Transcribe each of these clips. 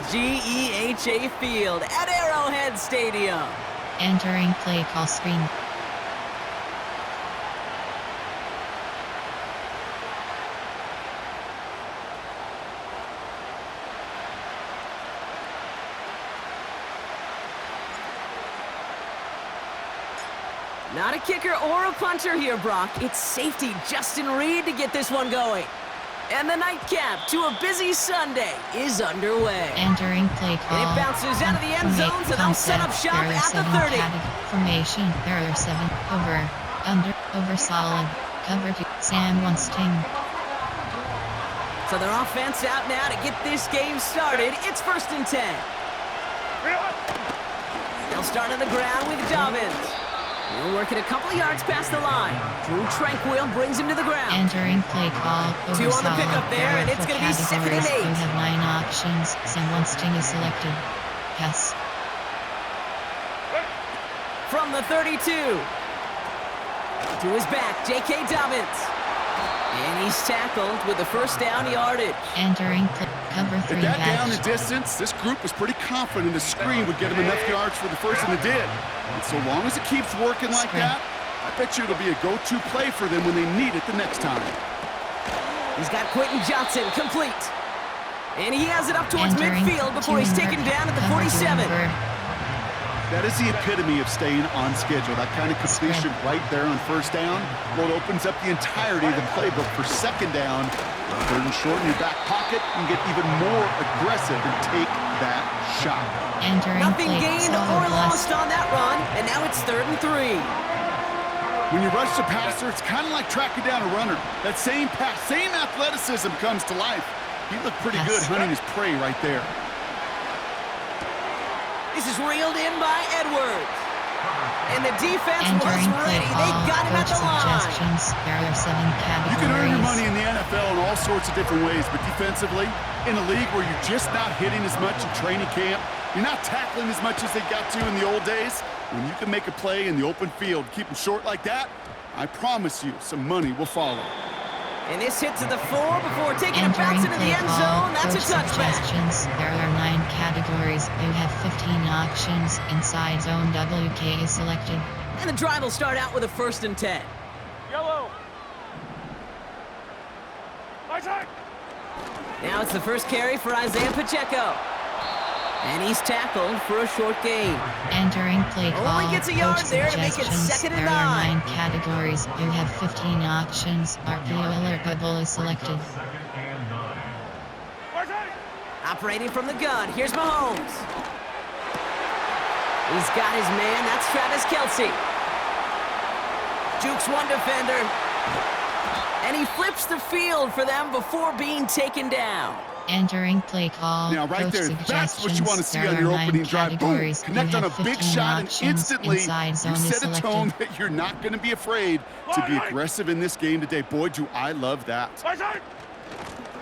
GEHA Field at Arrowhead Stadium. Entering play call screen. Not a kicker or a punter here, Brock. It's safety Justin Reed to get this one going. And the nightcap to a busy Sunday is underway. Entering play call. And it bounces out of the end zone, so they'll set up shop at the 30. Formation, there are 7. Over solid. Cover 2. Sam wants ting. So their offense out now to get this game started. It's 1st and 10. They'll start on the ground with Dobbins. He'll work it a couple of yards past the line. Drew Tranquil brings him to the ground. Entering play call. 2 on the pickup there, and it's going to be 2nd and 8. You have 9 options. Sam Winston is selected. Pass. From the 32. To his back, J.K. Dobbins. And he's tackled with the 1st down yardage. Entering cover 3 At that down and distance, this group was pretty confident the screen would get him enough yards for the 1st, and it did. And so long as it keeps working like that, I bet you it'll be a go-to play for them when they need it the next time. He's got Quentin Johnson complete. And he has it up towards midfield before he's taken down at the 47. That is the epitome of staying on schedule. That kind of completion right there on 1st down. Well, it opens up the entirety of the playbook for 2nd down. 3rd and short in your back pocket, and get even more aggressive and take that shot. Nothing gained or lost on that run, and now it's 3rd and 3. When you rush the passer, it's kind of like tracking down a runner. That same pass, same athleticism comes to life. He looked pretty good hunting his prey right there. This is reeled in by Edwards. And the defense was ready. They got him at the line. There are 7 categories. You can earn your money in the NFL in all sorts of different ways, but defensively, in a league where you're just not hitting as much in training camp, you're not tackling as much as they got to in the old days, when you can make a play in the open field, keep them short like that, I promise you some money will follow. And this hit to the 4 before taking a bounce into the end zone. That's a touchback. There are 9 categories. You have 15 options. Inside zone WK is selected. And the drive will start out with a 1st and 10. Yellow. Now it's the 1st carry for Isaiah Pacheco. And he's tackled for a short gain. Entering play call. Only gets a yard there to make it 2nd and 9. There are 9 categories. You have 15 options. RPO alert bubble is selected. Operating from the gun, here's Mahomes. He's got his man, that's Travis Kelce. Jukes one defender. And he flips the field for them before being taken down. Entering play call. Now, right there, that's what you want to see on your opening drive. Boom, connect on a big shot, and instantly you set a tone that you're not going to be afraid to be aggressive in this game today. Boy, do I love that.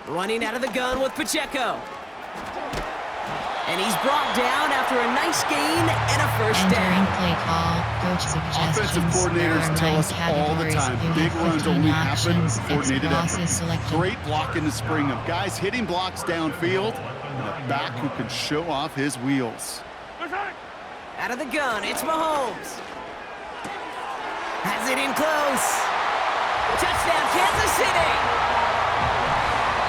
Running out of the gun with Pacheco. And he's brought down after a nice gain and a 1st down. Entering play call. Coach suggestions. Offensive coordinators tell us all the time, big runs only happen with coordinated effort. Great block in the spring of guys hitting blocks downfield, and a back who can show off his wheels. Out of the gun, it's Mahomes. Has it in close. Touchdown, Kansas City.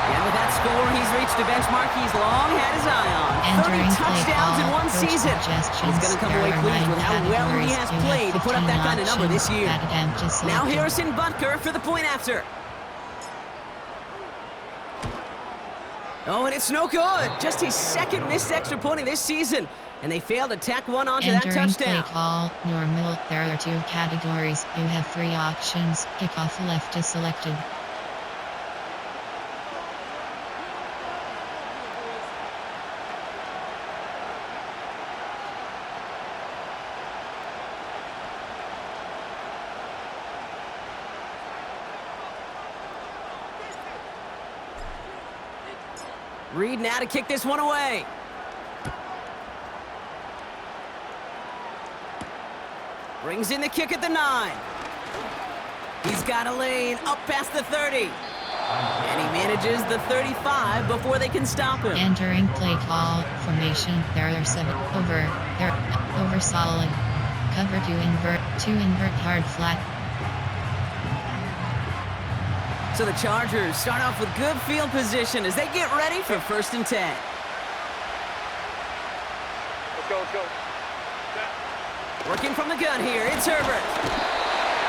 And with that score, he's reached a benchmark he's long had his eye on. 30 touchdowns in one season. He's going to come away pleased with how well he has played to put up that kind of number this year. Now Harrison Butker for the point after. Oh, and it's no good. Just his 2nd missed extra point of this season. And they failed to tack one onto that touchdown. Play call. Normal. There are 2 categories. You have 3 options. Kickoff left is selected. Reed now to kick this one away. Brings in the kick at the 9. He's got a lane up past the 30. And he manages the 35 before they can stop him. Entering play call formation. There are 7 over. There over solid. Cover 2 invert hard flat. So the Chargers start off with good field position as they get ready for 1st and 10. Let's go. Working from the gun here, it's Herbert.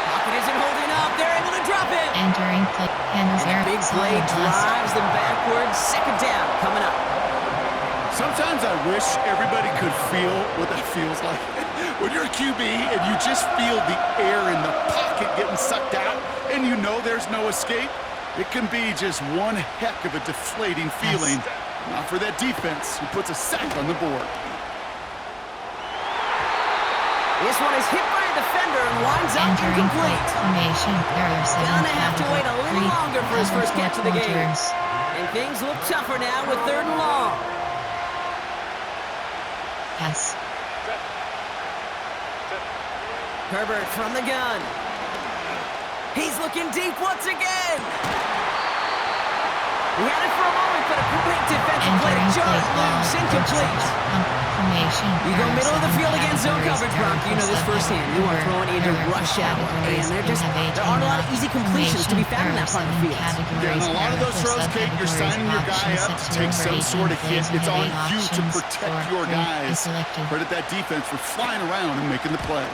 Pocket isn't holding up, they're able to drop it. Entering play. Handles And a air. big play drives them backwards. 2nd down coming up. Sometimes I wish everybody could feel what that feels like. When you're a QB and you just feel the air in the pocket getting sucked out and you know there's no escape, it can be just one heck of a deflating feeling. Not for that defense who puts a sack on the board. This one is hit by a defender and winds up Entering play incomplete. formation. There are 7 Gonna have to wait a little longer for his first catch of the game. pointers. And things look tougher now with 3rd and long. Pass. Herbert from the gun. He's looking deep once again. He had it for a moment, but a great defensive play Entering to play Jones call. loose, incomplete. Formation. You go There are middle of the 7 field against zone categories. coverage, Brock. You know this firsthand. You are throwing into rush hour. And there aren't a lot of easy completions to be found in that part of the field. Yeah, and a lot of those throws, Kate, you're signing your guy up to take some sort of hit. It's on you to protect your guys. Credit that defense for flying around and making the play.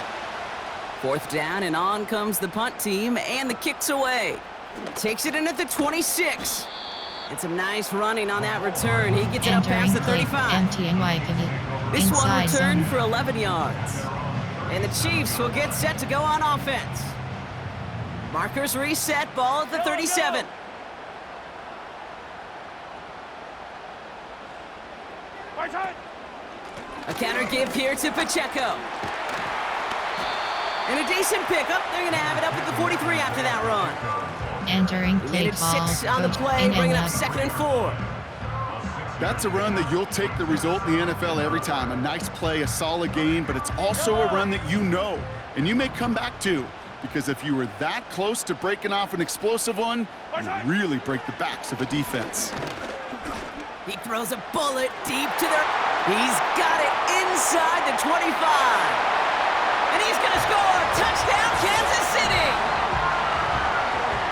4th down, and on comes the punt team, and the kick's away. Takes it in at the 26. And some nice running on that return. He gets it up past the 35. Empty and wide pivot. This one Inside returned zone. for 11 yards. And the Chiefs will get set to go on offense. Markers reset, ball at the 37. A counter give here to Pacheco. And a decent pickup. They're going to have it up at the 43 after that run. Entering He play made it call. 6 on the Coach play, in bringing up and 2nd and 4. That's a run that you'll take the result in the NFL every time. A nice play, a solid game, but it's also a run that you know, and you may come back to, because if you were that close to breaking off an explosive one, you really break the backs of a defense. He throws a bullet deep to their... He's got it inside the 25. And he's going to score. Touchdown, Kansas City.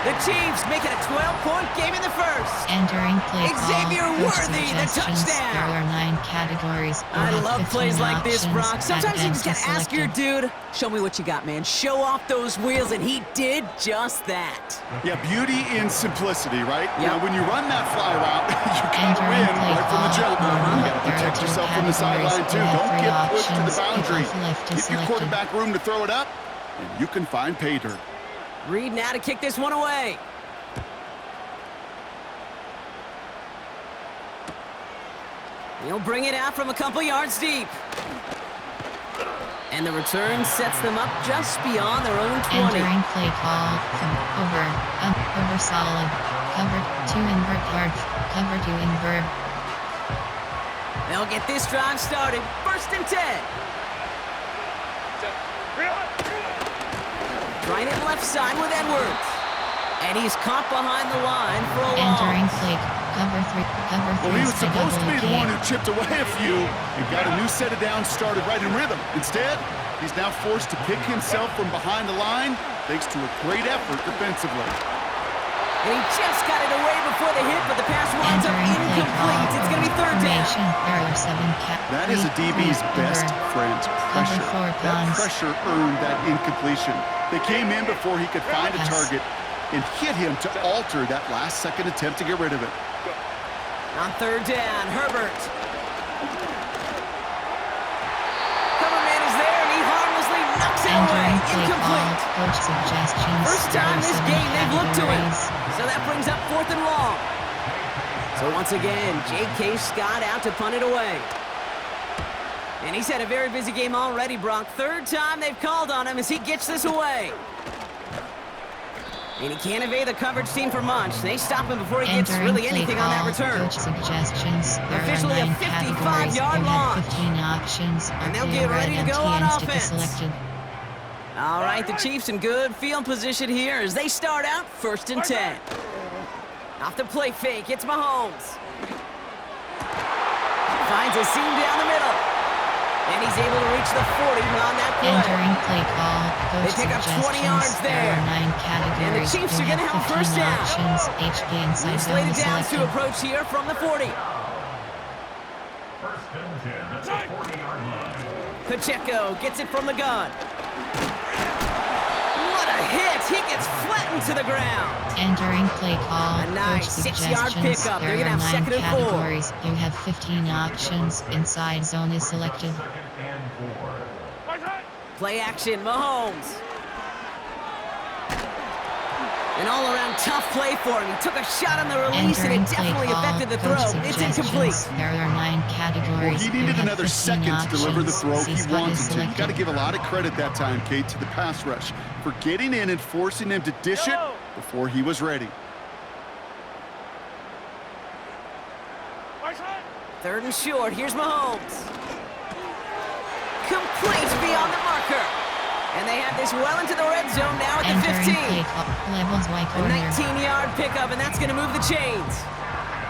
The Chiefs make it a 12-point game in the first. Entering play Xavier call. Coach Worthy, the suggestions. touchdown. There are 9 categories. You I have love 15 plays like this, options. Brock. Sometimes you just got to Identity ask your selected. dude, show me what you got, man. Show off those wheels, and he did just that. Yeah, beauty in simplicity, right? Yep. Now, when you run that fly route, you can't Entering win play right from the call. jump. You got to There are protect 2 yourself from the categories. sideline, too. You have Don't 3 get pushed to the options. boundary. If left is Give your selected. quarterback room to throw it up, and you can find pay dirt. Reed now to kick this one away. He'll bring it out from a couple yards deep. And the return sets them up just beyond their own 20. Entering play call from over solid. Cover 2 invert hard. Cover 2 invert. They'll get this drive started. 1st and 10. Trying it left side with Edwards. And he's caught behind the line for a Entering loss. play cover 3. Cover 3. Well, he was supposed to be the one who WK. chipped away a few and got a new set of downs started right in rhythm. Instead, he's now forced to pick himself from behind the line thanks to a great effort defensively. And he just got it away before the hit, but the pass winds up Entering play call. incomplete. It's going to be 3rd down. Formation. There are 7 That is a DB's best friend, pressure. Cover 4 That cons. pressure earned that incompletion. They came in before he could find a Pass. target and hit him to alter that last-second attempt to get rid of it. On 3rd down, Herbert. Cover man is there, and he harmlessly knocks it away. Entering play call. Incomplete. Coach suggestions. First There time are this 7 game they've looked to it. categories. So that brings up 4th and long. So once again, J.K. Scott out to punt it away. And he's had a very busy game already, Brock. 3rd time they've called on him as he gets this away. And he can't evade the coverage team for much. They stop him before he gets Entering really play anything on that call. return. Coach suggestions. There Officially are a 9 55-yard categories. You have launch. 15 options. And they'll RPO get ready to red go on MTNs to be offense. selected. All right, the Chiefs in good field position here as they start out 1st and 10. Off the play fake, it's Mahomes. Finds a seam down the middle. And he's able to reach the 40 on that play. Entering play call. They pick up 20 yards there. There are 9 categories. And the Chiefs are going to have first down. Options. HG inside They've zone slated downs selected. to approach here from the 40. Pacheco gets it from the gun. What a hit! He gets flattened to the ground. Entering play call. A nice Coach 6-yard suggestions. pickup. They're There going to are have 9 second and 4. categories. You have 15 options. Inside zone is selected. Play action, Mahomes. An all-around tough play for him. He took a shot on the release, Entering and it definitely play call. affected the Coach throw. It's incomplete. suggestions. There are 9 categories. Well, he You needed have another 15 second to deliver the options. throw See he spot wanted is to. You got to selected. give a lot of credit that time, Kate, to the pass rush for getting in and forcing him to dish it before he was ready. Third and short. Here's Mahomes. Complete beyond the marker. And they have this well into the red zone now at the Entering 15. play call. Levels Y A corner. 19-yard pickup, and that's going to move the chains.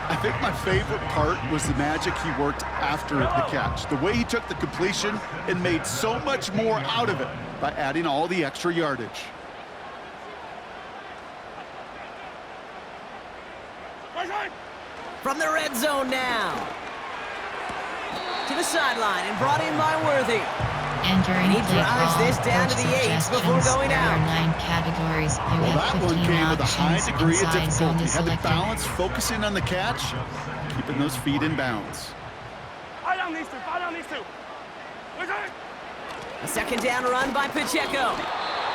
I think my favorite part was the magic he worked after the catch. The way he took the completion and made so much more out of it by adding all the extra yardage. From the red zone now. To the sideline and brought in by Worthy. Entering And he play drives call. this down to Coach the 8s before suggestions. going There out. are 9 categories. You Well, have that one 15 came with a high options. degree of Inside zone difficulty. is Had to selected. balance, focusing on the catch, keeping those feet in bounds. Fall down these two. A second down run by Pacheco.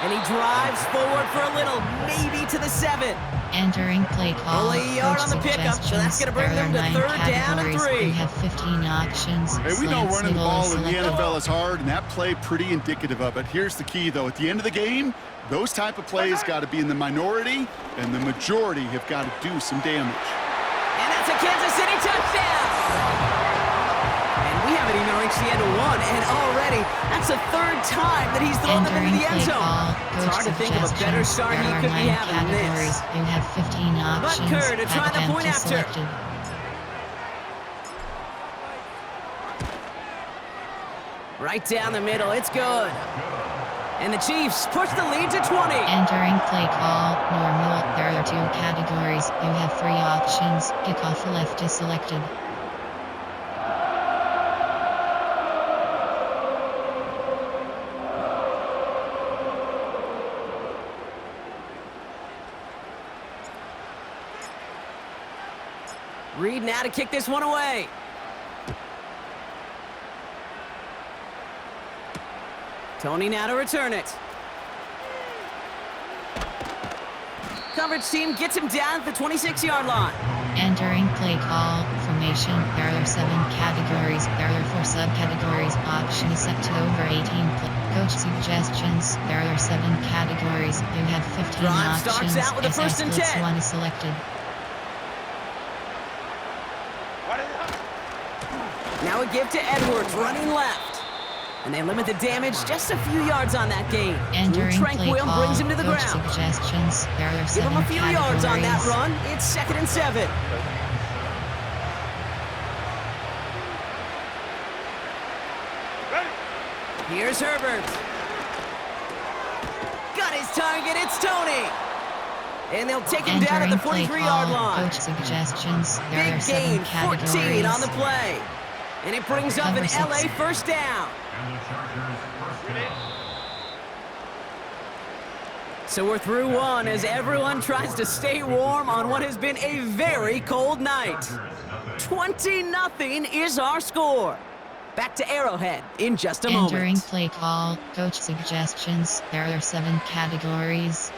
And he drives forward for a little, maybe to the 7. Entering play call. Only a yard Coach on the pickup, so that's suggestions. gonna bring There them are to 9 third down and categories. 3. You have 15 options. Hey, we know Slant running the single ball is in the selected. NFL is hard, and that play pretty indicative of it. Here's the key, though. At the end of the game, those type of plays got to be in the minority, and the majority have got to do some damage. And that's a Kansas City touchdown. And we haven't even reached the end of one, and already that's the 3rd time that he's thrown them Entering into the end play zone. call. It's Coach hard to think of a better suggestions. start There he are could be 9 having than categories. this. You have 15 options. Butker to try the Attempt point is after. selected. Right down the middle, it's good. And the Chiefs push the lead to 20. Entering play call. Normal. There are 2 categories. You have 3 options. Kickoff left is selected. Reed now to kick this one away. Tony now to return it. Coverage team gets him down at the 26-yard line. Entering play call. Formation. There are 7 categories. There are 4 subcategories. Options set to over 18. Coach suggestions. There are 7 categories. You have 15 Drive options. starts out with a first and 10. One is selected. Now a give to Edwards, running left. And they limit the damage just a few yards on that gain. Entering play Tranquil call. brings him to the Coach ground. suggestions. There are 7 Give him a few yards on that categories. run. It's 2nd and 7. Here's Herbert. Got his target. It's Tony. And they'll take him down at the Entering play 43-yard call. line. Coach suggestions. There are Big 7 gain, categories. 14 on the play. And it brings up an Cover 6. LA first down. So we're through one as everyone tries to stay warm on what has been a very cold night. 20-0 is our score. Back to Arrowhead in just a Entering moment. play call. Coach suggestions. There are 7 categories.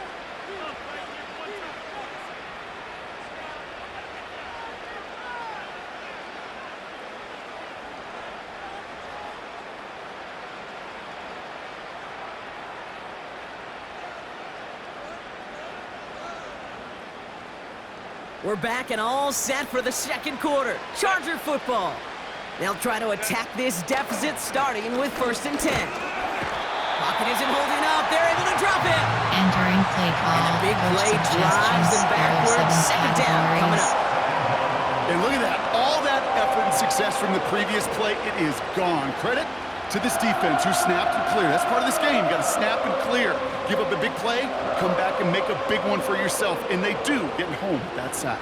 We're back and all set for the second quarter. Charger football. They'll try to attack this deficit starting with 1st and 10. Pocket isn't holding up. They're able to drop it. Entering play call. And a big Coach play drives suggestions. them There are backwards. 7 Second down coming categories. up. And look at that. All that effort and success from the previous play, it is gone. Credit to this defense who snapped and cleared. That's part of this game. You got to snap and clear. Give up a big play, come back and make a big one for yourself. And they do, getting home with that sack.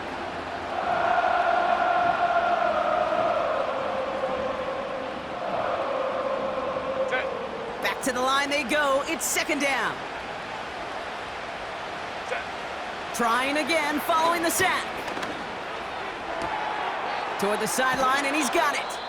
Back to the line they go. It's second down. Trying again, following the sack. Toward the sideline, and he's got it.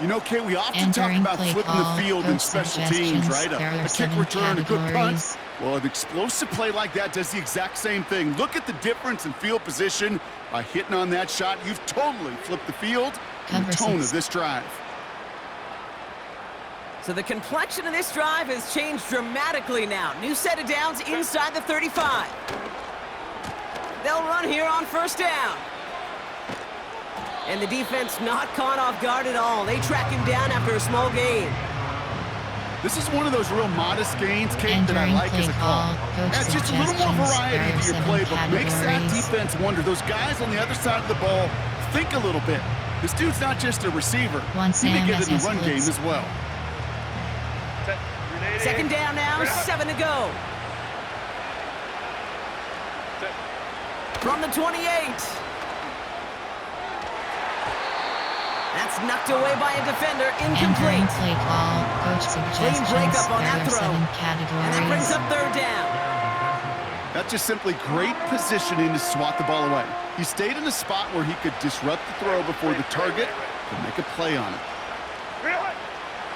You know, Kay, we often talk about flipping the field in special teams, right? A kick return, a good punt. Well, an explosive play like that does the exact same thing. Look at the difference in field position. By hitting on that shot, you've totally flipped the field and the tone of this drive. So the complexion of this drive has changed dramatically now. New set of downs inside the 35. They'll run here on first down. And the defense not caught off guard at all. They track him down after a small gain. This is one of those real modest gains, Kate, that I like as a call. That's just a little more variety to your playbook. Makes that defense wonder. Those guys on the other side of the ball think a little bit. This dude's not just a receiver. He may get it in the run game as well. Second down now, 7 to go. From the 28. That's knocked away by a defender, incomplete. Play call, coach Clean breakup on that throw. And that brings up third down. That's just simply great positioning to swat the ball away. He stayed in a spot where he could disrupt the throw before the target could make a play on it.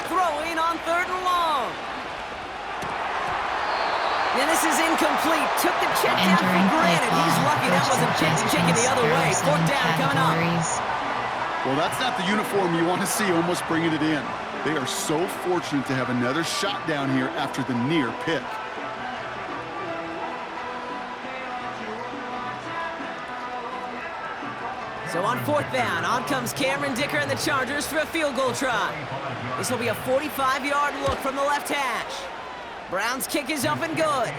Throwing on third and long. And this is incomplete. Took the check down for granted. He's lucky that wasn't chicken the other way. Fourth down coming up. Well, that's not the uniform you want to see almost bringing it in. They are so fortunate to have another shot down here after the near pick. So on fourth down, on comes Cameron Dicker and the Chargers for a field goal try. This will be a 45-yard look from the left hash. Brown's kick is up and good.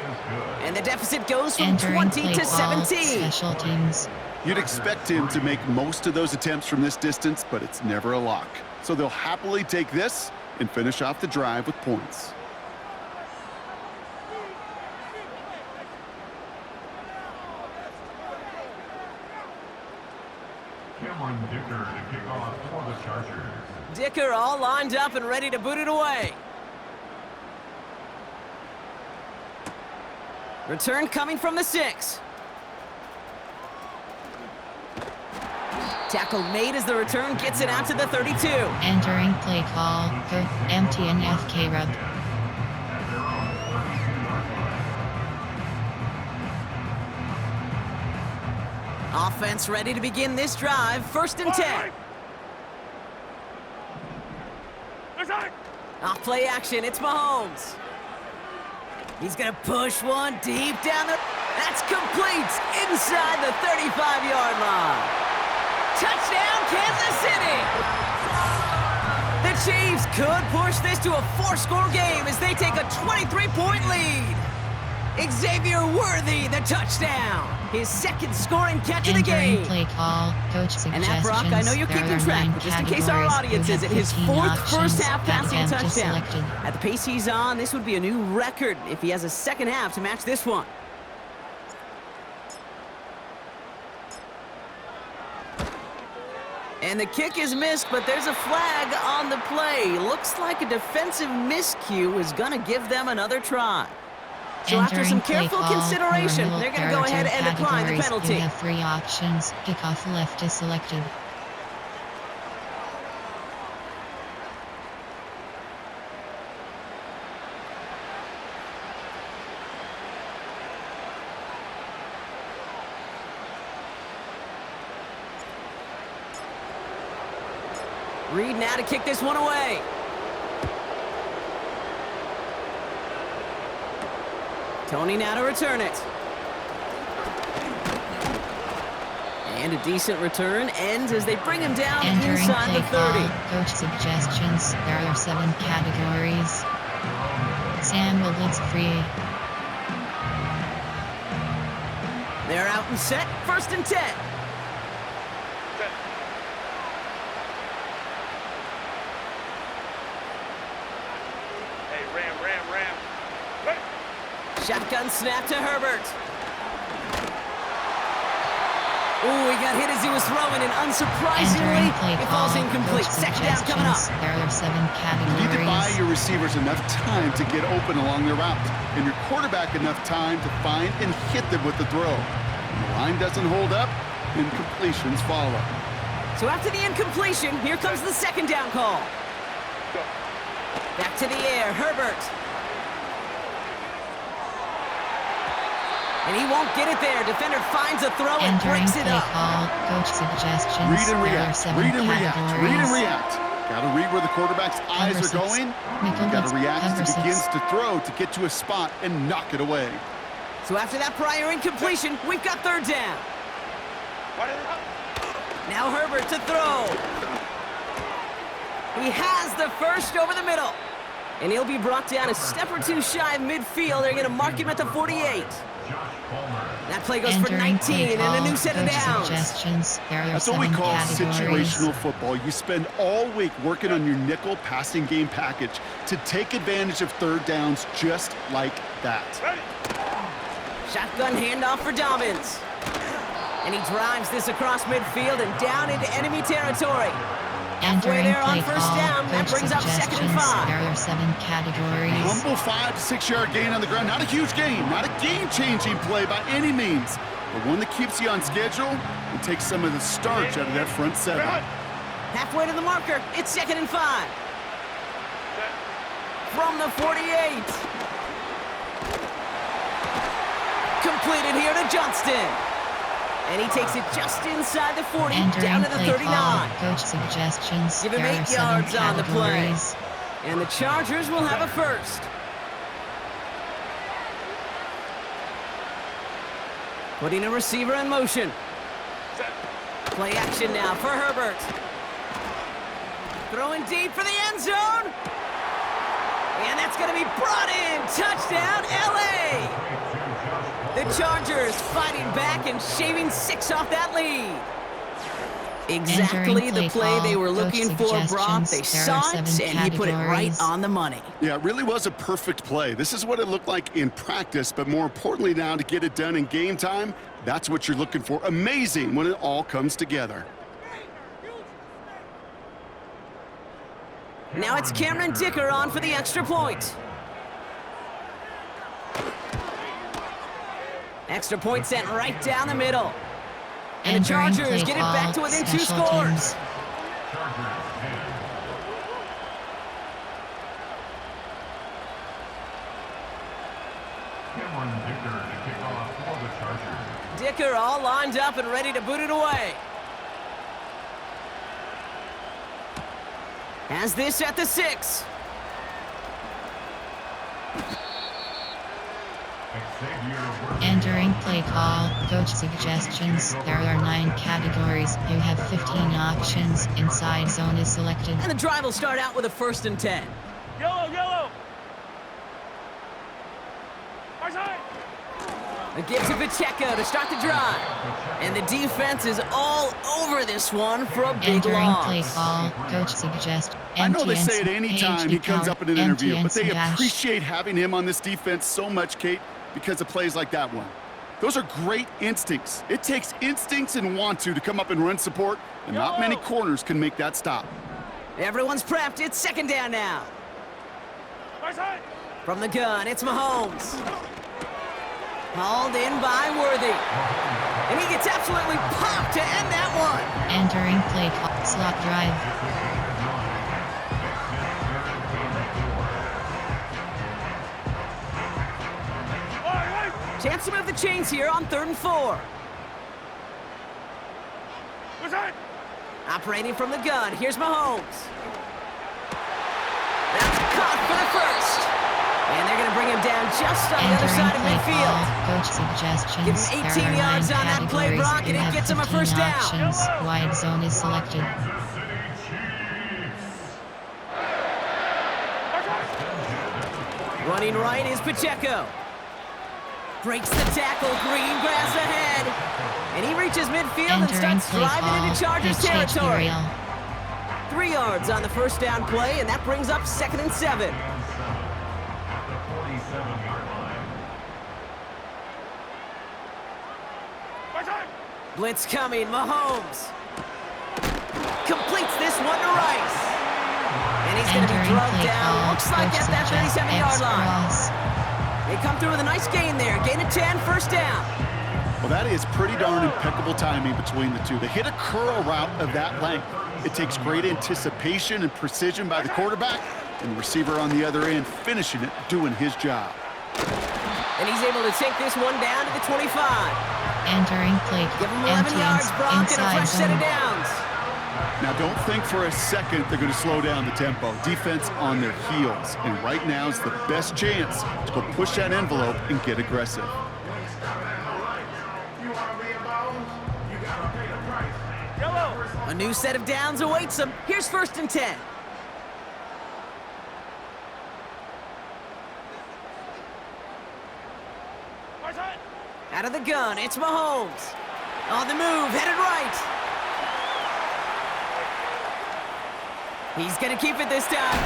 And the deficit goes from 20 to 17. Special teams. You'd expect him to make most of those attempts from this distance, but it's never a lock. So they'll happily take this and finish off the drive with points. Cameron Dicker to kick off for the Chargers. Dicker all lined up and ready to boot it away. Return coming from the 6. Tackle made as the return gets it out to the 32. Entering play call, empty and FK rub. Offense ready to begin this drive. First and 10. Off play action, it's Mahomes. He's gonna push one deep down the... That's complete inside the 35-yard line. Touchdown, Kansas City! The Chiefs could push this to a 4-score game as they take a 23-point lead. Xavier Worthy, the touchdown. His second scoring catch of the game. Play call, coach suggestions. And that, Brock, I know you're keeping track, but just in case our audience isn't, his 4th first-half passing touchdown. At the pace he's on, this would be a new record if he has a second half to match this one. And the kick is missed, but there's a flag on the play. Looks like a defensive miscue is going to give them another try. So after some careful consideration, they're going to go ahead and decline the penalty. You have 3 options. Kickoff left is selected. Reed now to kick this one away. Tony now to return it. And a decent return ends as they bring him down inside the 30. Coach suggestions. There are 7 categories. Sam will blitz free. They're out and set, 1st and 10. Hey, ram. Shotgun snap to Herbert. Ooh, he got hit as he was throwing, and unsurprisingly, it falls incomplete. 2nd down coming up. There are 7 categories. You need to buy your receivers enough time to get open along their route, and your quarterback enough time to find and hit them with the throw. When the line doesn't hold up, incompletions follow. So after the incompletion, here comes the 2nd down call. Back to the air, Herbert. And he won't get it there. Defender finds a throw and breaks it up. Call, coach suggestions. Read and react. Read and react. Categories. Read and react. Got to read where the quarterback's eyes are going. You got to react as he begins to throw to get to a spot and knock it away. So after that prior incompletion, we've got 3rd down. Now Herbert to throw. He has the first over the middle. And he'll be brought down a step or two shy of midfield. They're going to mark him at the 48. That play goes for 19 and a new set of downs. That's what we call situational football. You spend all week working on your nickel passing game package to take advantage of 3rd downs just like that. Shotgun handoff for Dobbins. And he drives this across midfield and down into enemy territory. Halfway there on 1st down, that brings up 2nd and 5. There are 7 categories. Humble 5 to 6 yard gain on the ground. Not a huge gain, not a game-changing play by any means, but one that keeps you on schedule and takes some of the starch out of that front 7. Halfway to the marker, it's 2nd and 5. From the 48. Completed here to Johnston. And he takes it just inside the 40, down to the 39. Coach suggestions. Give him 8 yards on the play. And the Chargers will have a first. Putting a receiver in motion. Play action now for Herbert. Throwing deep for the end zone. And that's going to be brought in. Touchdown, LA. The Chargers fighting back and shaving 6 off that lead. Exactly the play they were looking for, Brock. They saw it, and he put it right on the money. Yeah, it really was a perfect play. This is what it looked like in practice, but more importantly now to get it done in game time, that's what you're looking for. Amazing when it all comes together. Now it's Cameron Dicker on for the extra point. Extra point sent right down the middle. And the Chargers get it back to within 2 scores. Dicker all lined up and ready to boot it away. Has this at the 6. Entering play call, coach suggestions. There are 9 categories. You have 15 options. Inside zone is selected. And the drive will start out with a 1st and 10. Yellow. It gives to Pacheco to start the drive. And the defense is all over this one for a big loss. Entering play call, coach suggests. I know they say it any time he comes up in an interview, but they appreciate having him on this defense so much, Kate, because of plays like that one. Those are great instincts. It takes instincts and want to come up and run support, and not many corners can make that stop. Everyone's prepped. It's 2nd down now. From the gun, it's Mahomes. Hauled in by Worthy. And he gets absolutely popped to end that one. Entering play call, slot drive. Chance to move the chains here on 3rd and 4. Operating from the gun, here's Mahomes. That's caught for the first. And they're going to bring him down just on the other side of midfield. Coach suggestions. Give him 18 yards on that play, Brock, and it gets him a first down. Wide zone is selected. Running right is Pacheco. Breaks the tackle, green grass ahead. And he reaches midfield and Entering starts play driving call, into Chargers pitch territory. aerial. 3 yards on the first down play, and that brings up 2nd and 7. The 47-yard line. Blitz coming, Mahomes. Completes this one to Rice. And he's going to be Entering drugged play down. call, Looks like coach at that suggests 37-yard X line. cross. They come through with a nice gain there. Gain of 10, first down. Well, that is pretty darn impeccable timing between the two. They hit a curl route of that length. It takes great anticipation and precision by the quarterback, and the receiver on the other end finishing it, doing his job. And he's able to take this one down to the 25. Entering play Give him 11 yards, Brock, and a inside fresh set of zone. downs. Now, don't think for a second they're going to slow down the tempo. Defense on their heels, and right now is the best chance to go push that envelope and get aggressive. A new set of downs awaits him. Here's 1st and 10. Out of the gun, it's Mahomes. On the move, headed right. He's going to keep it this time.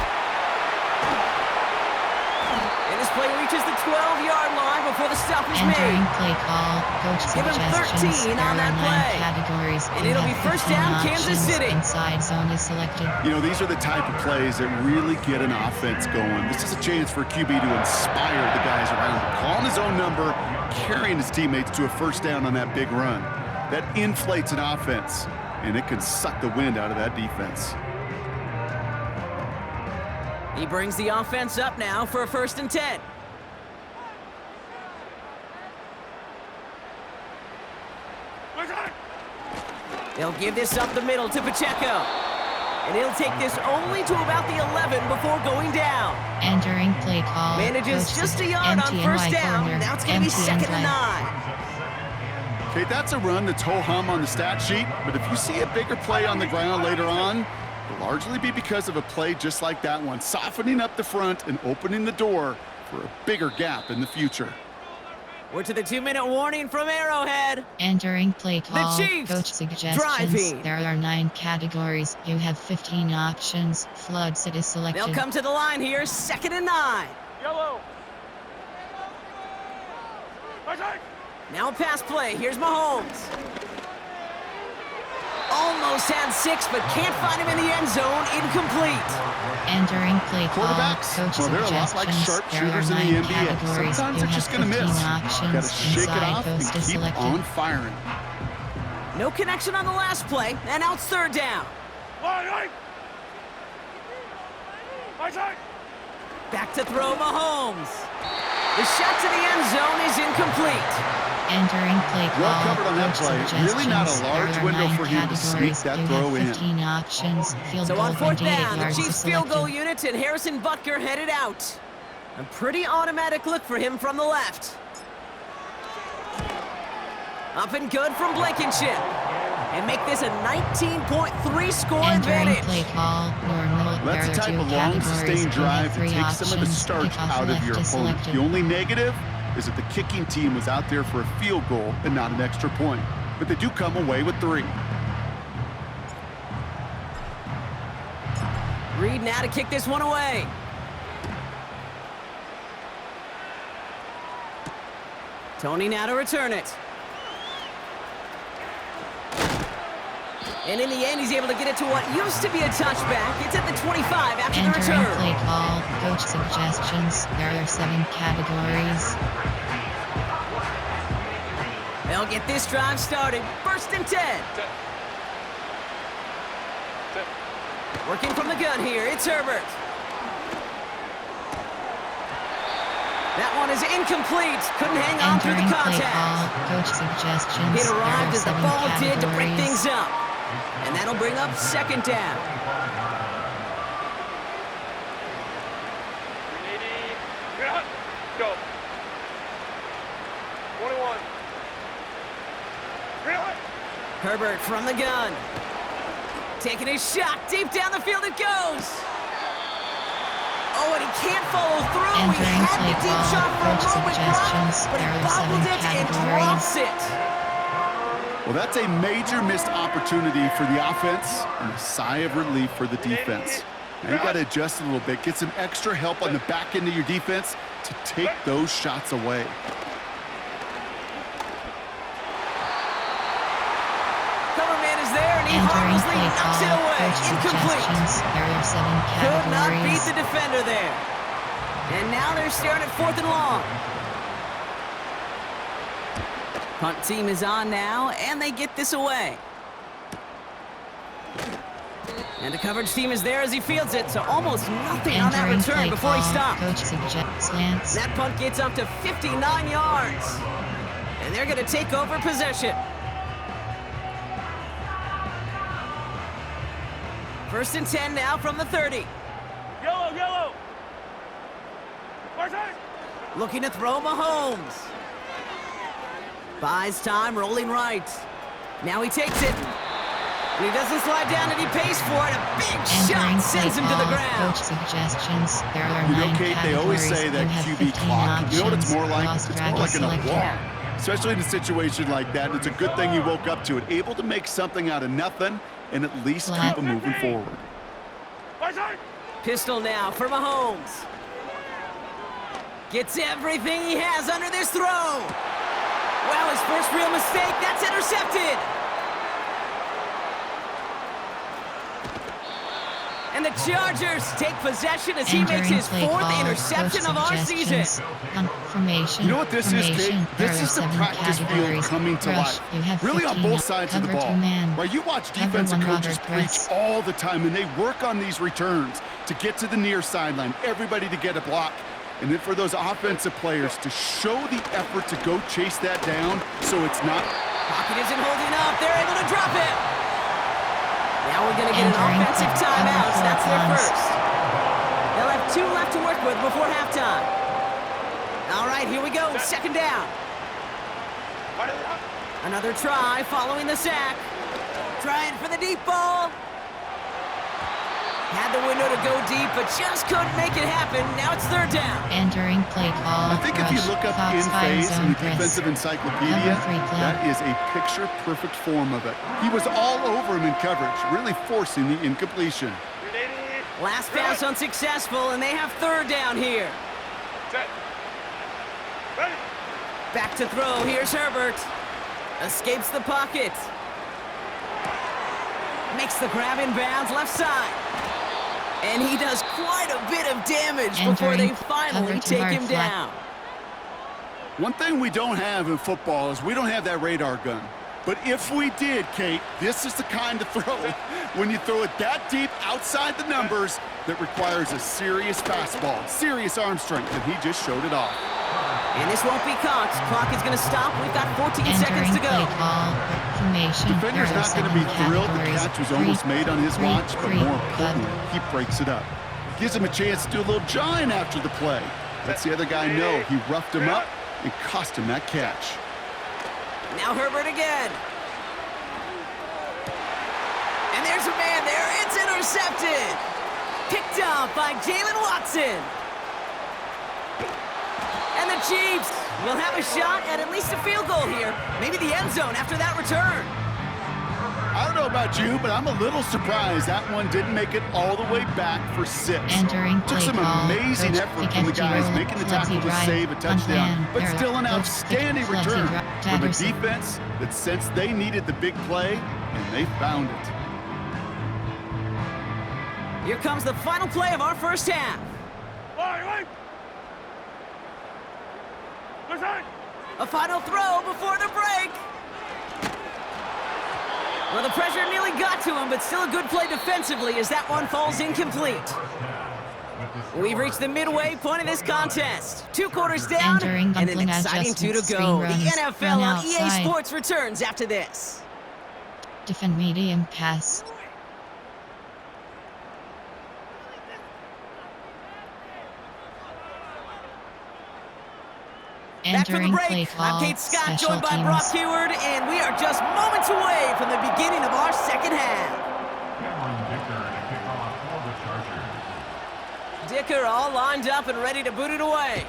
And this play reaches the 12-yard line before the stop is Entering made. play call, coach Give him suggestions. 13 There on are that 9 play. categories. And You it'll have be first 15 down, Kansas options. City. Inside zone is selected. You know, these are the type of plays that really get an offense going. This is a chance for a QB to inspire the guys around him. Calling his own number, carrying his teammates to a first down on that big run. That inflates an offense, and it can suck the wind out of that defense. He brings the offense up now for a 1st and 10. They'll give this up the middle to Pacheco. And he'll take this only to about the 11 before going down. Entering play call. Manages coach just a yard on empty first and down. corner. Now it's going to be Empty 2nd and 9. Okay, that's a run that's ho-hum on the stat sheet, but if you see a bigger play on the ground later on, it'll largely be because of a play just like that one, softening up the front and opening the door for a bigger gap in the future. We're to the 2-minute warning from Arrowhead. Entering play call. Chiefs Coach suggestions. driving. There are 9 categories. You have 15 options. Flood set is selected. They'll come to the line here, 2nd and 9. Yellow. Now a pass play. Here's Mahomes. Almost had 6, but can't find him in the end zone. Incomplete. Entering play call. Quarterbacks, Coach well, they're a lot like suggestions. There are sharpshooters in 9 the NBA. categories. Sometimes You they're have just going to 15 miss. options. Got to shake it Inside off goes and to keep selected. on firing. No connection on the last play, and now it's 3rd down. Back to throw Mahomes. The shot to the end zone is incomplete. Entering play call. Well covered on that Coach play. Really not a suggestions. large There are window 9 for him to sneak categories. that You throw have in. 15 options. Field So goal on 4th 28 down, the yards Chiefs is field goal selected. unit and Harrison Butker headed out. A pretty automatic look for him from the left. Up and good from Blankenship. And make this a 19.3 score Entering advantage. play call. Normal. That's There a are type 2 of long, categories. sustained You drive have that 3 takes some of the options. starch Kickoff out of left your is opponent. selected. The only negative is that the kicking team was out there for a field goal and not an extra point. But they do come away with 3. Reed now to kick this one away. Tony now to return it. And in the end, he's able to get it to what used to be a touchback. It's at the 25 after the Entering return. play call. Coach suggestions. There are 7 categories. They'll get this drive started. 1st and 10. Working from the gun here, it's Herbert. That one is incomplete. Couldn't hang on through the Entering play contact. call. Coach suggestions. It There are arrived as the 7 ball did to break categories. things up. And that'll bring up 2nd down. Go. 21. Herbert from the gun. Taking his shot. Deep down the field it goes. Oh, and he can't follow through. He Entering had play the deep call, shot for a coach moment, suggestions. but he There are 7 bobbled it and drops categories. it. Well, that's a major missed opportunity for the offense and a sigh of relief for the defense. Now you got to adjust a little bit, get some extra help on the back end of your defense to take those shots away. Cover man is there, and he Entering harmlessly play knocks it call, away. coach Incomplete. suggestions. There are 7 Could not beat categories. the defender there. And now they're staring at 4th and long. Punt team is on now, and they get this away. And the coverage team is there as he fields it, so almost nothing on that Entering return play before he call, stops. coach suggests slants. That punt gets up to 59 yards. And they're going to take over possession. First and 10 now from the 30. Yellow, yellow. Looking to throw Mahomes. Buys time, rolling right. Now he takes it. And he doesn't slide down, and he pays for it. A big shot Entering play sends him to the call, ground. coach suggestions. There are You 9 know, Kate, they always categories. say that You have QB 15 clock. You know what it's options. more like? Cross, It's drag, more like an select. alarm. Especially in a situation like that, it's a good thing you woke up to it. Able to make something out of nothing and at least keep them moving forward. Pistol now for Mahomes. Gets everything he has under this throw. Well, his first real mistake, that's intercepted. And the Chargers take possession as he makes his 4th interception of our season. Confirmation. You know what this is, Kate? This is the practice field coming to life. Really on both sides of the ball. Right? You watch defensive coaches preach all the time, and they work on these returns to get to the near sideline, everybody to get a block. And then for those offensive players to show the effort to go chase that down so it's not. Pocket isn't holding up. They're able to drop it. Now we're going to get an Entering offensive play timeout. call, That's their Browns. first. They'll have 2 left to work with before halftime. All right, here we go. 2nd down. Another try following the sack. Trying for the deep ball. Had the window to go deep, but just couldn't make it happen. Now it's 3rd down. Entering play call. I think if you look up in phase in the defensive encyclopedia, Cover 3 play. that is a picture-perfect form of it. He was all over him in coverage, really forcing the incompletion. Last pass unsuccessful, and they have 3rd down here. Back to throw. Here's Herbert. Escapes the pocket. Makes the grab in bounds left side. And he does quite a bit of damage before they finally take him down. One thing we don't have in football is we don't have that radar gun. But if we did, Kate, this is the kind of throw, when you throw it that deep outside the numbers, that requires a serious fastball, serious arm strength, and he just showed it off. And this won't be caught. Clock is going to stop. We've got 14 seconds to go. Entering play call. Formation. Defender's not going to be thrilled the catch was almost made on his watch, but more importantly, he breaks it up. Gives him a chance to do a little jawing after the play. Lets the other guy know he roughed him up and cost him that catch. Now Herbert again. And there's a man there. It's intercepted. Picked up by Jalen Watson. And the Chiefs will have a shot at least a field goal here. Maybe the end zone after that return. I don't know about you, but I'm a little surprised that one didn't make it all the way back for 6. Entering Took play some call. amazing Coach effort from the guys making the tackle to save a touchdown, but still an outstanding return from a defense that sensed they needed the big play, and they found it. Here comes the final play of our first half. A final throw before the break. Well, the pressure nearly got to him, but still a good play defensively as that one falls incomplete. We've reached the midway point of this contest. 2 quarters down Entering and an exciting 2 to go. runs, The NFL on EA outside. Sports returns after this. Defend medium pass. Back from the Entering play break, call. I'm Kate Scott, Special joined by teams. Brock Heward, and we are just moments away from the beginning of our second half. Cameron Dicker to kick off for the Chargers. Dicker all lined up and ready to boot it away.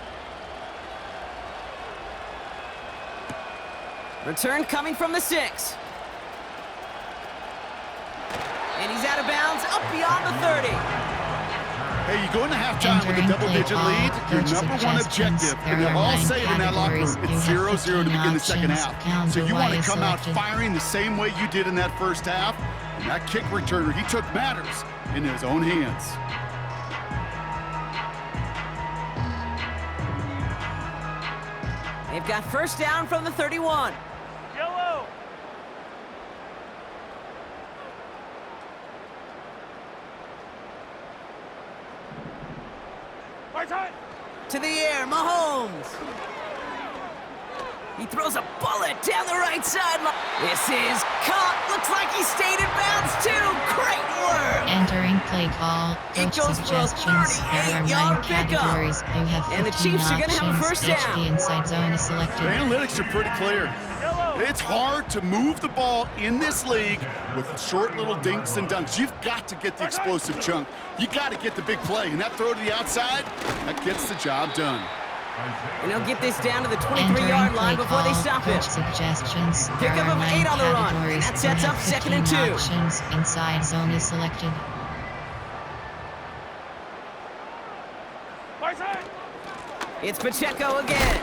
Return coming from the 6. And he's out of bounds, up beyond the 30. Hey, you go into halftime with a double-digit lead, your number one objective, and they'll all say it in that locker room, it's 0-0 to begin the second half. So you want to come out firing the same way you did in that first half. And that kick returner, he took matters in his own hands. They've got first down from the 31. Yellow. Right side. To the air, Mahomes. He throws a bullet down the right sideline. This is caught. Looks like he stayed in bounds too. Great work. Entering play call. It Coach goes for a suggestions. There are 9 38-yard pickup. categories. You have 15 And the Chiefs are gonna have a options. first Each down. the inside zone is selected. The analytics are pretty clear. Yellow. It's hard to move the ball in this league with short little dinks and dunks. You've got to get the explosive chunk. You got to get the big play. And that throw to the outside, that gets the job done. And he'll get this down to the Entering 23-yard line play before they call. stop Coach it. suggestions. There Pickup are of 9 8 on the run. categories. That sets You up have second and 15 2. options. Inside zone is selected. Right side. It's Pacheco again.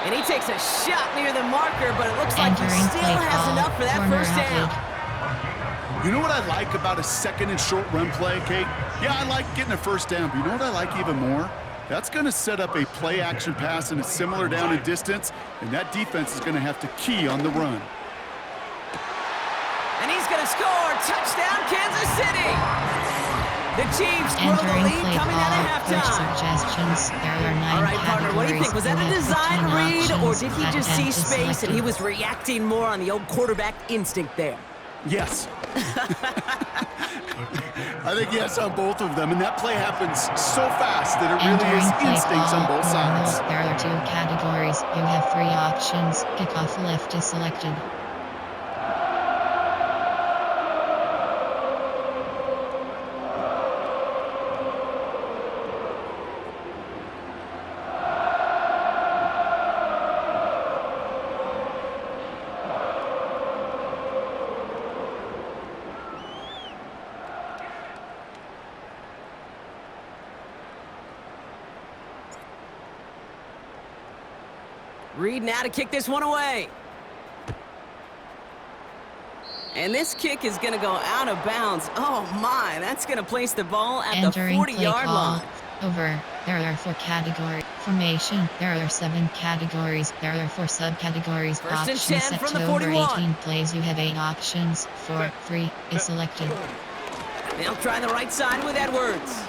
And he takes a shot near the marker, but it looks like he Entering still play has call. enough for that Corner first down. outlet. You know what I like about a second and short run play, Kate? Yeah, I like getting a first down, but you know what I like even more? That's going to set up a play action pass in a similar down and distance, and that defense is going to have to key on the run. And he's going to score. Touchdown, Kansas City. The Chiefs grow the Entering lead play coming call. out of Coach halftime. suggestions. There are 9 All right, partner, what do you think? Was that a categories. You design have 15 read, or options. did he That just end see is space and he selected. was reacting more on the old quarterback instinct there? Yes. I think yes on both of them, and that play happens so fast that it really Entering is play instincts on call. both sides. There are 2 categories. You have 3 options. Kickoff left is selected. Reed now to kick this one away. And this kick is going to go out of bounds. Oh, my. That's going to place the ball at the Entering play 40-yard call. line. Over. There are 4 categories. Formation. There are 7 categories. There are 4 subcategories. First and Options 10 set from to the over 41. 18 plays. You have 8 options. 4, 3 is selected. They'll try the right side with Edwards.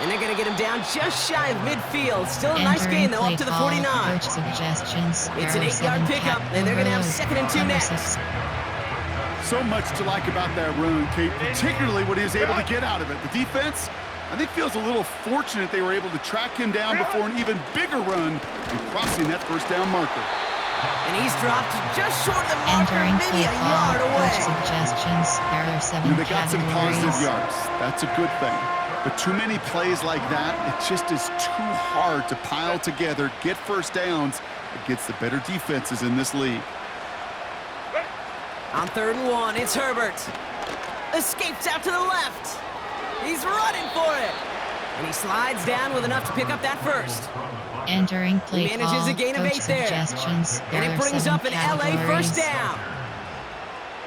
And they're going to get him down just shy of midfield. Still a nice Entering gain, though, play up to the call. 49. Coach suggestions. It's There an are 8-yard 7 pickup, and they're going to have overload. second and 2 Number next. 6. So much to like about that run, Kate, particularly what he was able to get out of it. The defense, I think, feels a little fortunate they were able to track him down before an even bigger run and crossing that first down marker. And he's dropped just short of the marker, Entering maybe play a call. yard away. Coach suggestions. There are 7 They got some positive categories. yards. That's a good thing. But too many plays like that, it just is too hard to pile together, get first downs against the better defenses in this league. On 3rd and 1, it's Herbert. Escapes out to the left. He's running for it. And he slides down with enough to pick up that first. Entering play He manages call. a gain of Coach 8 there. suggestions. And There it are brings 7 up an LA first categories. down.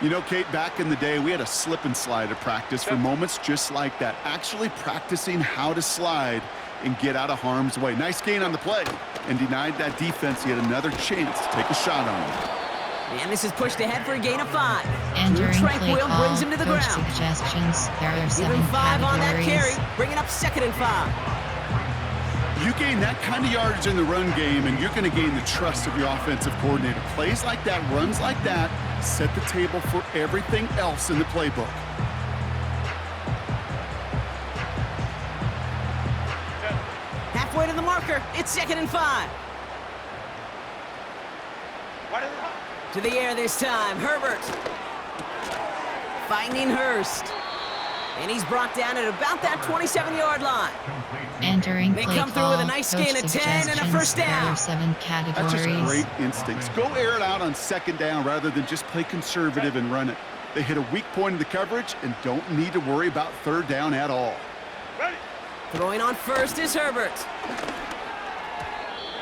You know, Kate, back in the day, we had a slip and slide at practice for moments just like that. Actually practicing how to slide and get out of harm's way. Nice gain on the play and denied that defense yet another chance to take a shot on him. And this is pushed ahead for a gain of 5. Entering play Tranquil call. brings him to the Coach ground. suggestions. There are 7 Give him 5 on that categories. carry, bringing up 2nd and 5. You gain that kind of yardage in the run game, and you're going to gain the trust of your offensive coordinator. Plays like that, runs like that, set the table for everything else in the playbook. Halfway to the marker, it's 2nd and 5. To the air this time, Herbert. Finding Hurst. And he's brought down at about that 27-yard line. Entering They play come through call, with a nice gain coach of 10 and a first suggestions, there down. are 7 That's just categories. great instincts. Go air it out on second down rather than just play conservative and run it. They hit a weak point in the coverage and don't need to worry about third down at all. Ready. Throwing on first is Herbert.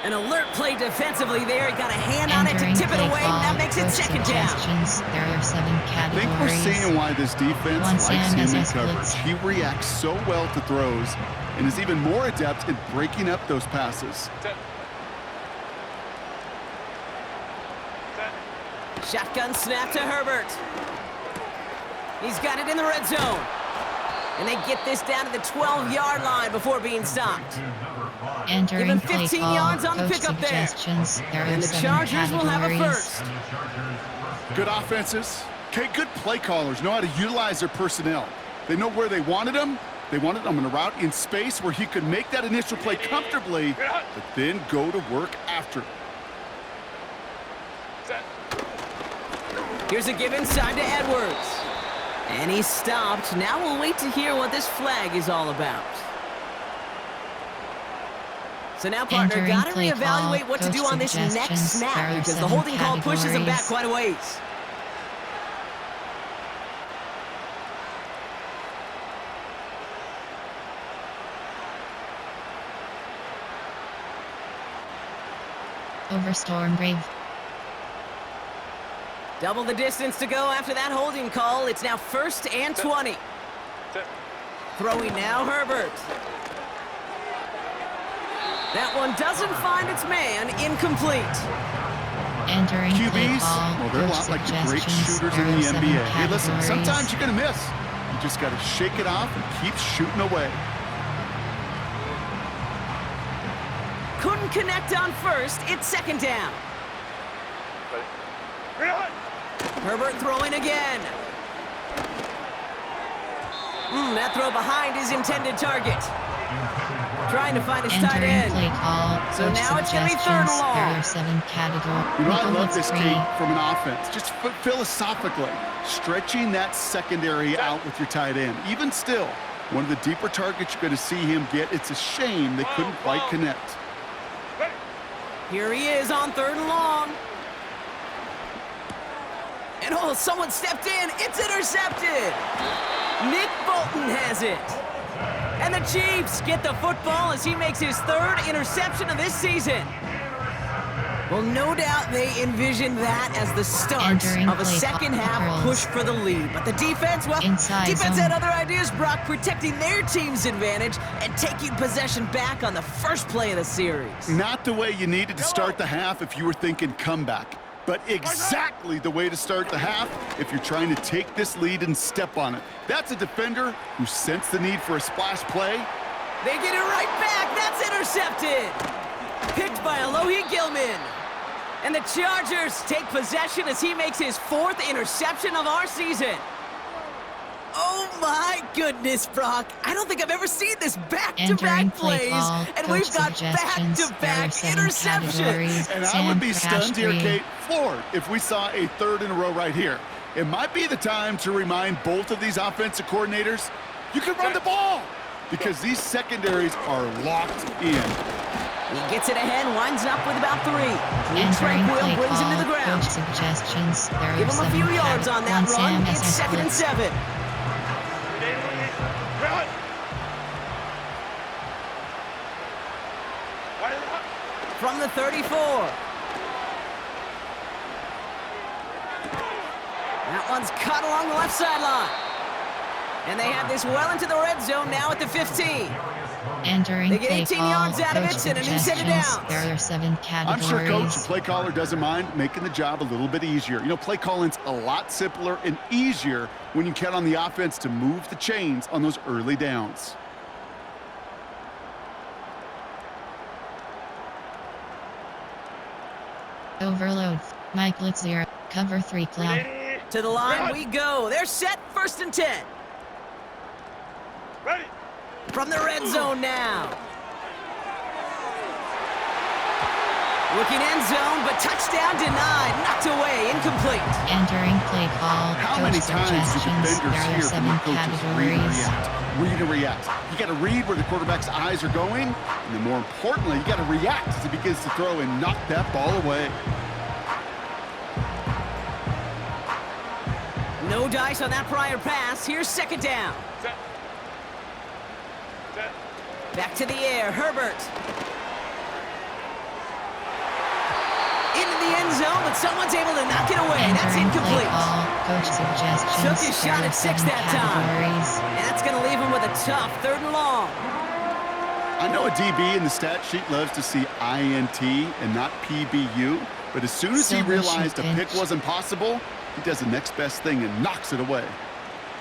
An alert play defensively there. He got a hand on it to Entering tip it play away. call, That makes it coach second down. suggestions, there are 7 I think we're categories. seeing why this defense Once likes him in MSS coverage. blitz. He reacts so well to throws and is even more adept in breaking up those passes. Set. Set. Shotgun snap to Herbert. He's got it in the red zone. And they get this down to the 12-yard line before being stopped. Entering Give him play 15 call, yards on the coach pickup there. suggestions, there are And the 7 Chargers will have a categories. first. Good offenses. Okay, good play callers know how to utilize their personnel. They know where they wanted him. They wanted him in a route in space where he could make that initial play comfortably, but then go to work after. Set. Here's a give inside to Edwards. And he's stopped. Now we'll wait to hear what this flag is all about. So now, partner, Entering got to play reevaluate call, what to coach do on this next suggestions, snap there are because the 7 holding call pushes him back categories. quite a ways. Over Storm Brave. Double the distance to go after that holding call. It's now 1st and 20. Set. Throwing now, Herbert. That one doesn't find its man. Incomplete. Entering play QBs, call, well, they're a coach lot like the great suggestions, shooters there in are the 7 NBA. Hey, listen, categories. sometimes you're going to miss. You just got to shake it off and keep shooting away. Couldn't connect on first. It's second down. Ready. Ready. Herbert throwing again. That throw behind his intended target. Trying to find his tight Entering end. play call, So coach now it's gonna be third suggestions, and long. there are 7 categories. You know, I love this, Kate, from an offense. Just philosophically, stretching that secondary out with your tight end. Even still, one of the deeper targets you're going to see him get. It's a shame they couldn't quite connect. Ready. Here he is on 3rd and long. And oh, someone stepped in. It's intercepted. Nick Bolton has it. And the Chiefs get the football as he makes his 3rd interception of this season. Well, no doubt they envisioned that as the start Entering of a play second clock, half girls. push for the lead. But the defense, well, Inside defense zone. had other ideas, Brock, protecting their team's advantage and taking possession back on the first play of the series. Not the way you needed to start the half if you were thinking comeback, but exactly the way to start the half if you're trying to take this lead and step on it. That's a defender who sensed the need for a splash play. They get it right back. That's intercepted. Picked by Alohi Gilman. And the Chargers take possession as he makes his 4th interception of our season. Oh my goodness, Brock. I don't think I've ever seen this Entering back-to-back play plays. call, And coach we've got suggestions, there are back-to-back 7 interceptions. categories. And I Sam would be stunned here, Crabtree. Kate, floored, if we saw a 3rd in a row right here. It might be the time to remind both of these offensive coordinators, you can run the ball, because these secondaries are locked in. He gets it ahead, winds up with about 3. Entering Tranquil play brings him to the call, ground. coach suggestions, there are Give him 7 a few yards on that Once run. MSS It's 2nd and blitz. 7. Ready. Wide in the hut. From the 34. That one's cut along the left sideline. And they have this well into the red zone now at the 15. Entering They get play 18 call, yards out of coach it and a new set of suggestions, downs. there are 7 I'm categories. sure, Coach, the play caller doesn't mind making the job a little bit easier. You know, play calling's a lot simpler and easier when you count on the offense to move the chains on those early downs. Overload. Mike Litzier. Cover 3 cloud. Ready. To the line we go. They're set, 1st and 10. Ready. From the red zone now. Looking end zone, but touchdown denied. Knocked away, incomplete. Entering play call. How Coach many times do suggestions. defenders There are hear from 7 their coaches, read and categories. react, read and react? You got to read where the quarterback's eyes are going, and then more importantly, you got to react as he begins to throw and knock that ball away. No dice on that prior pass. Here's second down. Set. Set. Back to the air, Herbert. Into the end zone, but someone's able to knock it away. That's Entering play incomplete. call. Coach suggestions. Took his shot There are at 6 7 that time. categories. And that's going to leave him with a tough 3rd and long. I know a DB in the stat sheet loves to see INT and not PBU, but as soon as he Silver realized a shoot pick pinch. wasn't possible, he does the next best thing and knocks it away.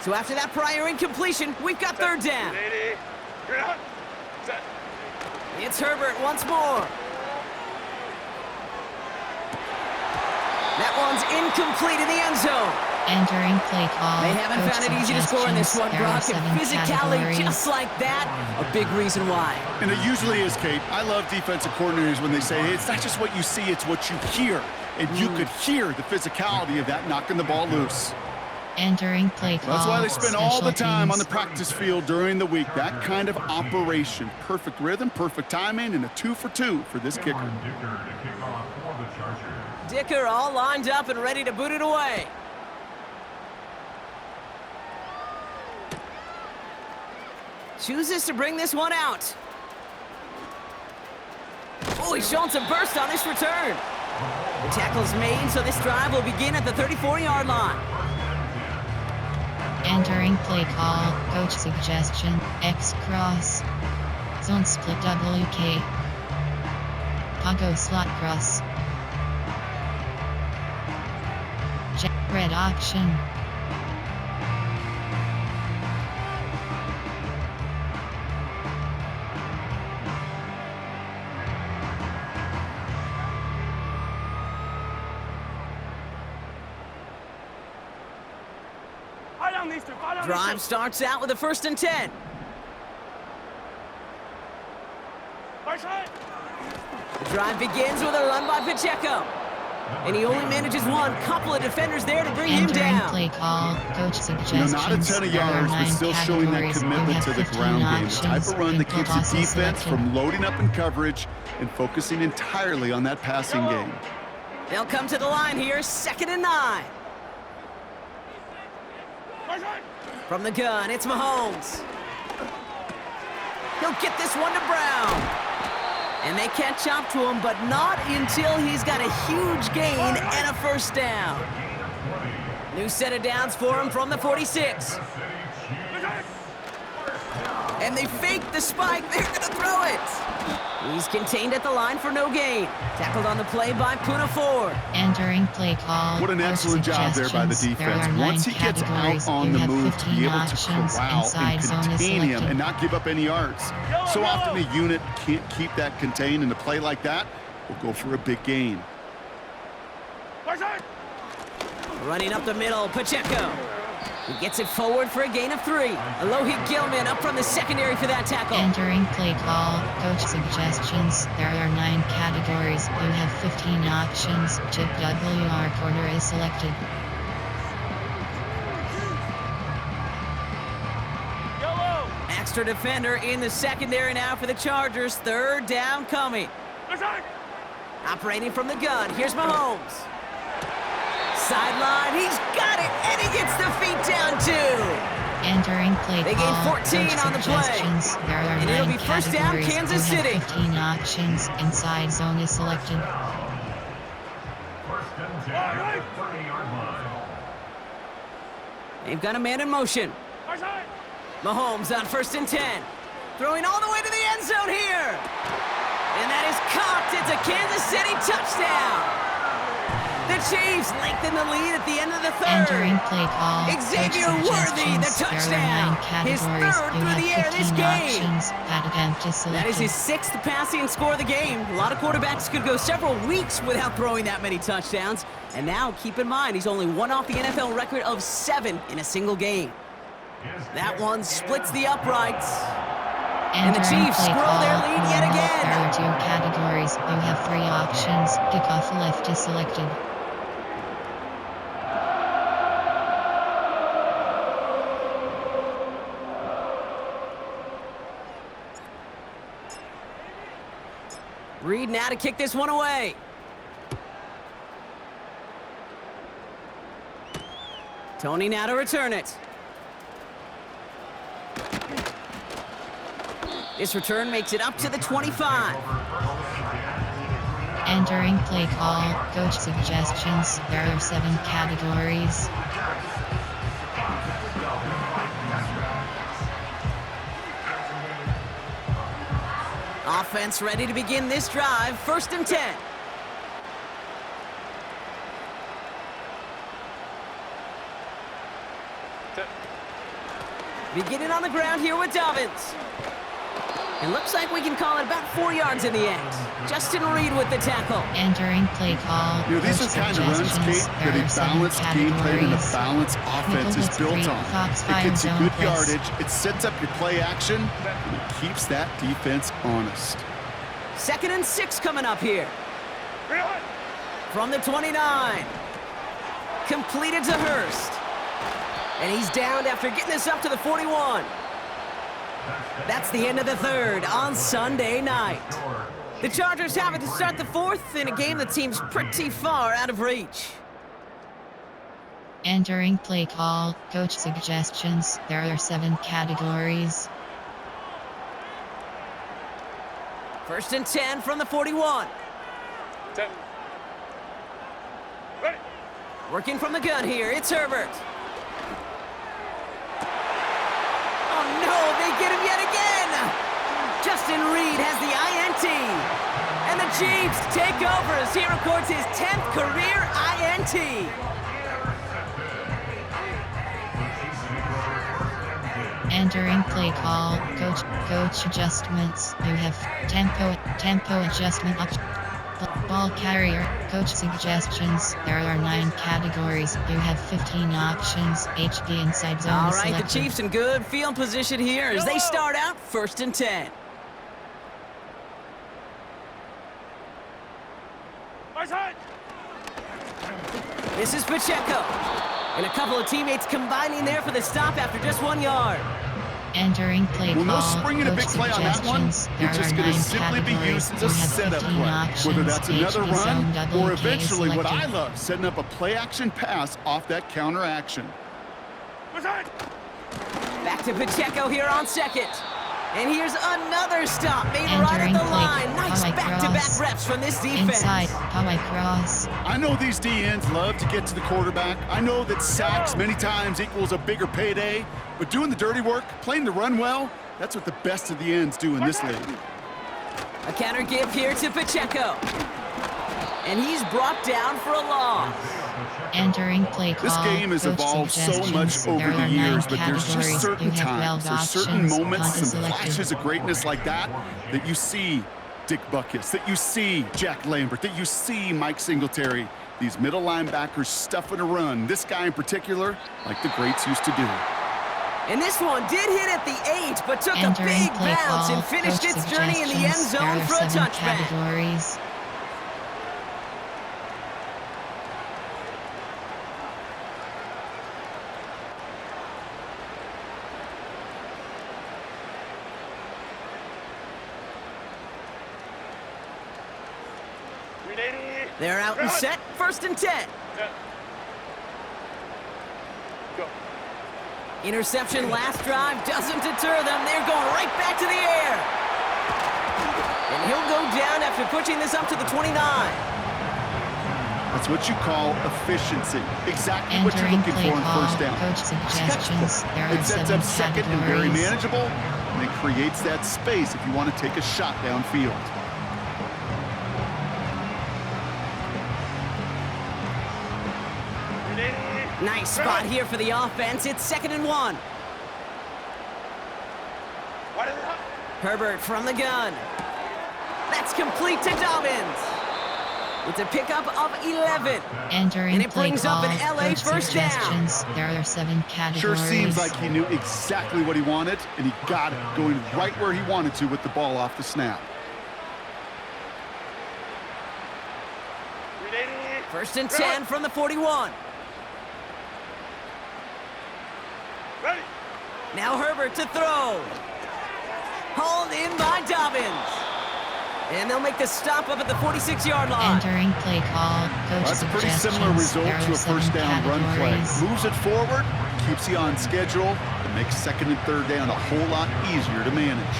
So after that prior incompletion, we've got 3rd down. Ready. Ready. Set. It's Herbert once more. That one's incomplete in the end zone. Entering play call. They haven't Coach found it easy to score in this one, suggestions. There are Brock. 7 And physicality categories. just like that, a big reason why. And it usually is, Kate. I love defensive coordinators when they say, hey, it's not just what you see, it's what you hear. And you could hear the physicality of that knocking the ball loose. Entering play call. That's why they spend all the Special time on the teams. practice field during the week. That kind of operation. Perfect rhythm, perfect timing, and a 2 for 2 for this kicker. Dicker to kick off for the Chargers. Dicker all lined up and ready to boot it away. Chooses to bring this one out. Oh, he's showing some burst on this return. The tackle's made, so this drive will begin at the 34-yard line. Entering play call. Coach suggestion. X cross. Zone split WK. Pago slot cross. Jet red option. Fire down these two. Fire down Drive these starts out with a 1st and 10. two. Right side. The drive begins with a run by Pacheco. And he only manages one. Couple of defenders there to bring him Entering down. play call. Coach You know, suggestions. not a ton of There are yards, but 9 still showing that categories. You commitment have to the 15 ground game. The type options. of run that Input keeps the also defense selected. from loading up in coverage and focusing entirely on that passing game. They'll come to the line here, 2nd and 9. Right side. From the gun, it's Mahomes. He'll get this one to Brown. And they catch up to him, but not until he's got a huge gain and a 1st down. New set of downs for him from the 46. And they fake the spike. They're going to throw it. He's contained at the line for no gain. Tackled on the play by Puna Ford. Entering play call. What an Coach excellent job there by the suggestions. There defense. are 9 Once he gets categories. out on You the have move to 15 be able to options. corral Inside and zone is contain him selected. and not give up any yards. So often a unit can't keep that contained, and a play like that will go for a big gain. Right side. Running up the middle, Pacheco. He gets it forward for a gain of 3. Alohi Gilman up from the secondary for that tackle. Entering play call. Coach suggestions. There are 9 categories. You have 15 options. Chip WR corner is selected. Yellow. Extra defender in the secondary now for the Chargers. 3rd down coming. Right side. Operating from the gun, here's Mahomes. Sideline, he's got it, and he gets the feet down too. Entering play They gain call. 14 Coach on the play. suggestions. There are And 9 it'll be first down, categories. Kansas You have City. 15 options. Inside zone is selected. First and 10 at the 30-yard line. They've got a man in motion. Right side. Mahomes on 1st and 10. Throwing all the way to the end zone here. And that is caught. It's a Kansas City touchdown. The Chiefs lengthen the lead at the end of the 3rd. Entering play call. Xavier Coach Worthy, the suggestions. There are 9 touchdown. His categories. 3rd You through the air have this 15 game. options. That attempt is That is selected. his 6th passing score of the game. A lot of quarterbacks could go several weeks without throwing that many touchdowns. And now, keep in mind, he's only one off the NFL record of 7 in a single game. That one splits the uprights. And the Entering Chiefs play scroll call, their lead yet normal. again. There are 2 categories. You have 3 options. Kickoff left is selected. Reed now to kick this one away. Tony now to return it. This return makes it up to the 25. Entering play call, coach suggestions. There are 7 categories. Offense ready to begin this drive. 1st and 10. Beginning on the ground here with Dobbins. It looks like we can call it about 4 yards in the end. Justin Reed with the tackle. Entering play call. You know, these are kind of runs, Kate, that a balanced game plan and a balanced offense is built on. It gets you good yardage, it sets up your play action, and it keeps that defense honest. 2nd and 6 coming up here. From the 29. Completed to Hurst. And he's downed after getting this up to the 41. That's the end of the 3rd on Sunday night. The Chargers have it to start the 4th in a game that seems pretty far out of reach. Entering play call, coach suggestions. There are 7 categories. 1st and 10 from the 41. 10. Ready. Working from the gun here, it's Herbert. Oh no, they get him yet again! Justin Reed has the INT. And the Chiefs take over as he records his 10th career INT. Entering play call, coach adjustments. You have tempo adjustment ball carrier, coach suggestions. There are 9 categories. You have 15 options. HD inside zone. All right, selected. the Chiefs in good field position here as they start out 1st and 10. This is Pacheco. And a couple of teammates combining there for the stop after just 1 yard. Entering play Well, no call, springing a big coach play on that one. suggestions. It's There just are going to 9 simply be categories. used as a You have setup 15 play. options. Whether that's another HD run zone, or WK eventually what I selected. love, setting up a play action pass off that counter action. Back to Pacheco here on 2nd. And here's another stop made right at Entering the play, line. Nice high back-to-back cross. reps from this defense. Inside, high cross. I know these DNs love to get to the quarterback. I know that sacks many times equals a bigger payday, but doing the dirty work, playing the run well, that's what the best of the ends do in this league. A counter give here to Pacheco. And he's brought down for a loss. Entering play call. This game has coach evolved so much suggestions. over There the are years, 9 but there's just categories. certain You have 12 times, there's certain options. moments, Content some selected. flashes of greatness like that you see Dick Butkus, that you see Jack Lambert, that you see Mike Singletary. These middle linebackers stuffing a run. This guy in particular, like the greats used to do. And this one did hit at the 8, but took Entering a big play bounce call. and finished Coach its journey in the end suggestions. zone There for a are 7 touchback. categories. They're out and set. 1st and 10. Go. Interception last drive doesn't deter them. They're going right back to the air. And he'll go down after pushing this up to the 29. That's what you call efficiency. Exactly what you're Entering looking play for in call. 1st down. Coach suggestions. There are It sets 7 up 2nd and very categories. manageable, and it creates that space if you want to take a shot downfield. Nice spot here for the offense. It's 2nd and 1. Herbert from the gun. That's complete to Dobbins. It's a pickup of 11. Entering And it play brings call, up an LA coach first down. suggestions. There are 7 categories. Sure seems like he knew exactly what he wanted, and he got it, going right where he wanted to with the ball off the snap. First and 10 from the 41. Ready. Now Herbert to throw. Hauled in by Dobbins. And they'll make the stop up at the 46-yard line. Entering play call, coach That's a pretty suggestions. similar result There to are a 7 first down run play. categories. Moves it forward, keeps you on schedule, and makes second and third down a whole lot easier to manage.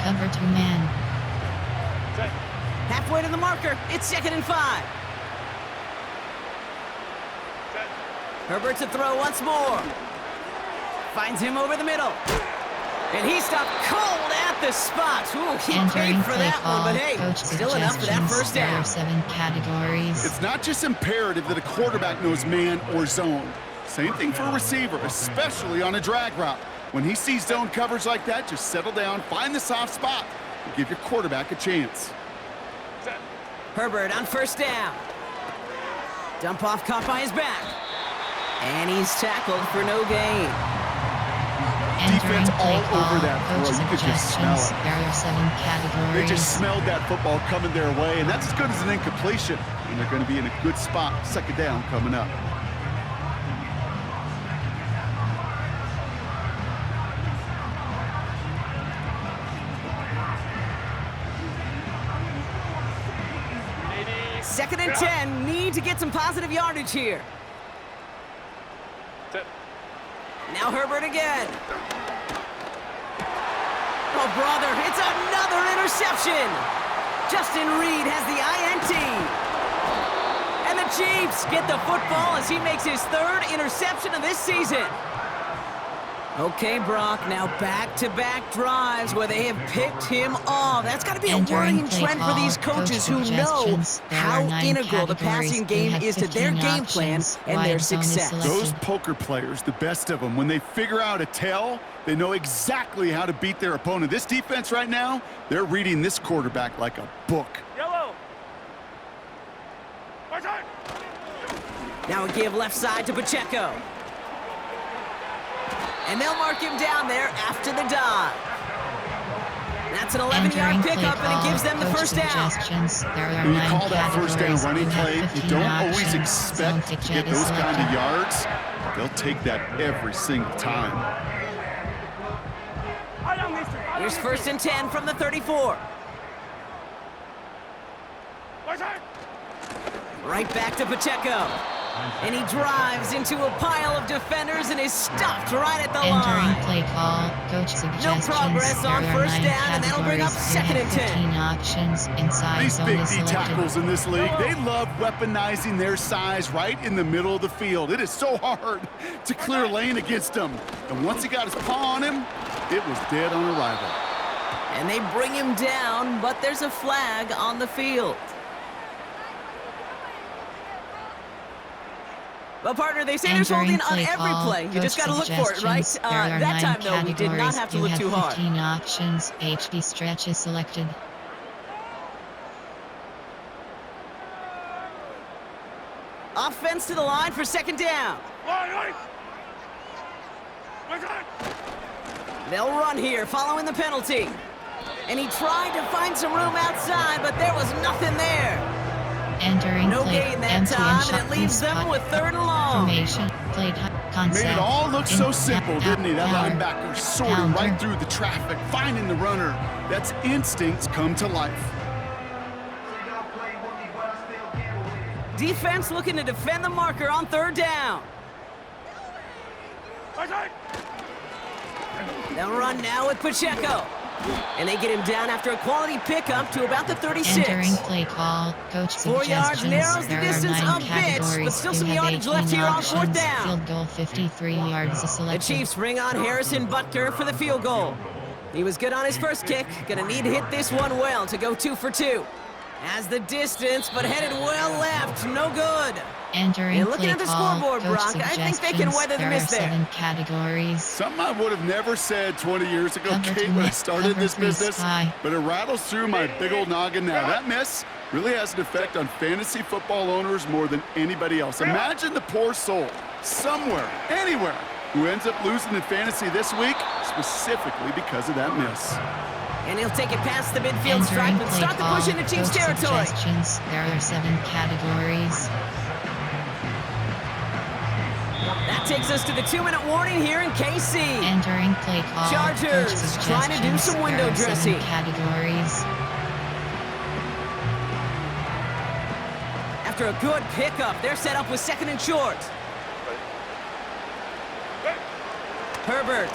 Cover 2 man. Halfway to the marker. It's second and 5. Herbert to throw once more. Finds him over the middle. And he stopped cold at the spot. Ooh, he Entering paid for play that call, one, but hey, coach still enough for that suggestions. first There down. are 7 categories. It's not just imperative that a quarterback knows man or zone. Same thing for a receiver, especially on a drag route. When he sees zone coverage like that, just settle down, find the soft spot, and give your quarterback a chance. Herbert on first down. Dump off caught by his back. And he's tackled for no gain. Entering Defense play all call, over that coach throw. You could just smell suggestions. it. There are 7 categories. They just smelled that football coming their way, and that's as good as an incompletion. And they're going to be in a good spot, second down coming up. Second and 10. Need to get some positive yardage here. Now Herbert again. Oh, brother, it's another interception. Justin Reed has the INT. And the Chiefs get the football as he makes his 3rd interception of this season. Okay, Brock, now back-to-back drives where they have picked him off. That's got to be a Entering worrying play trend for these call, coaches coach who know suggestions. There how are 9 integral the categories. passing You game have is to their 15 game plan options. and Wide their zone is success. selected. Those poker players, the best of them, when they figure out a tell, they know exactly how to beat their opponent. This defense right now, they're reading this quarterback like a book. Yellow. Right side. Now a give left side to Pacheco. And they'll mark him down there after the dive. That's an 11-yard Entering play pickup, and it gives them the coach first down. suggestions. There are When you 9 call that first down categories. running You have play, you 15 don't always options. Zone expect to fixture get is those kind of selected. yards. They'll take that every single time. Here's first and 10 from the 34. Right side. Right back to Pacheco. And he drives into a pile of defenders and is stopped right at the Entering line. play call, coach suggestions. progress on There are first 9 down, and that'll bring up categories. second You and have 10. 15 options. Inside These zone big is D selected. tackles in this league, they love weaponizing their size right in the middle of the field. It is so hard to clear lane against them. And once he got his paw on him, it was dead on arrival. And they bring him down, but there's a flag on the field. Well, partner, they say there's Entering holding on play every call, play. You coach just got to look for it, right? suggestions. There are That 9 time, though, we did not categories. have to You look have too hard. 15 options. HD stretch is selected. Offense to the line for second down. Right. Right side. They'll run here following the penalty. And he tried to find some room outside, but there was nothing there. Entering No play, gain that empty time, and and it leaves them with 3rd and long. Formation, play concept. Made it all look so in- simple, didn't he? That counter, linebacker sorting counter. right through the traffic, finding the runner. That's instincts come to life. Defense looking to defend the marker on 3rd down. Right side. They'll run now with Pacheco. And they get him down after a quality pickup to about the 36. Entering play call, coach 4 yards suggestions. narrows the There are distance 9 a bit, categories. but still You some have yardage 18 left here on 4th options. down. Field goal 53 yards is The selected. Chiefs bring on Harrison Butker for the field goal. He was good on his first kick. Gonna need to hit this one well to go 2 for 2. Has the distance, but headed well left. No good. Entering And looking play at the call, scoreboard, coach Brock, I think they can suggestions. weather the There miss are there. 7 categories. Something I would have never said 20 years ago, Cover Kate, two when I miss, started cover this three business, spy. but it rattles through my big old noggin now. That miss really has an effect on fantasy football owners more than anybody else. Imagine the poor soul, somewhere, anywhere, who ends up losing in fantasy this week, specifically because of that miss. And he'll take it past the midfield stripe Entering and play start the call, push into Chiefs coach territory. suggestions. There are 7 categories. That takes us to the 2-minute warning here in KC. Entering play call, Chargers coach trying to do suggestions. some window There are 7 dressing. categories. After a good pickup, they're set up with 2nd and short. Herbert